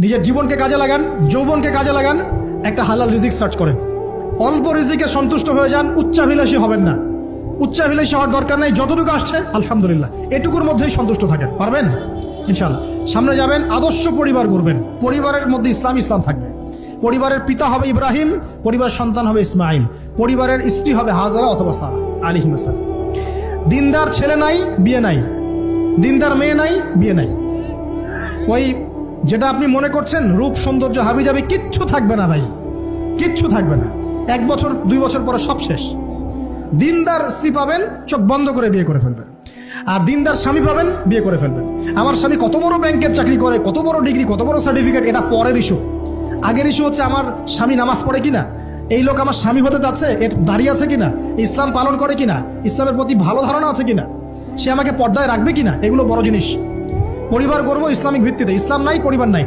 নিজের জীবনকে কাজে লাগান, যৌবনকে কাজে লাগান, একটা হালাল রিজিক সার্চ করেন। অল্প রিজিকে সন্তুষ্ট হয়ে যান, উচ্চাভিলাষী হবেন না। উচ্চাভিলাষী হওয়ার দরকার নেই, যতটুকু আসছে আলহামদুলিল্লাহ, এটুকুর মধ্যেই সন্তুষ্ট থাকেন। পারবেন ইনশাআল্লাহ। সামনে যাবেন, আদর্শ পরিবার গড়বেন। পরিবারের মধ্যে ইসলাম থাকবে। পরিবারের পিতা হবে ইব্রাহিম, পরিবার সন্তান হবে ইসমাইল, পরিবারের স্ত্রী হবে হাজারা অথবা সারা আলাইহিস সালাম। দিনদার ছেলে নাই, বিয়ে নাই। দিনদার মেয়ে নাই, বিয়ে নাই। ওই যেটা আপনি মনে করছেন রূপ সৌন্দর্য হাবি যাবে, কিচ্ছু থাকবে না ভাই, কিচ্ছু থাকবে না। 1 বছর 2 বছর পরে সব শেষ। দিনদার স্ত্রী পাবেন, চোখ বন্ধ করে বিয়ে করে ফেলবেন। আর দিনদার স্বামী পাবেন, বিয়ে করে ফেলবেন। আমার স্বামী কত বড় ব্যাংকের চাকরি করে, কত বড় ডিগ্রি, কত বড় সার্টিফিকেট, এটা পরের ইস্যু। আগের ইস্যু হচ্ছে আমার স্বামী নামাজ পড়ে কিনা, এই লোক আমার স্বামী হতে যাচ্ছে, এর দাঁড়িয়ে আছে কিনা, ইসলাম পালন করে কিনা, ইসলামের প্রতি ভালো ধারণা আছে কিনা, সে আমাকে পর্দায় রাখবে কিনা, এগুলো বড় জিনিস। পরিবার গড়ব ইসলামিক ভিত্তিতে। ইসলাম নাই, পরিবার নাই।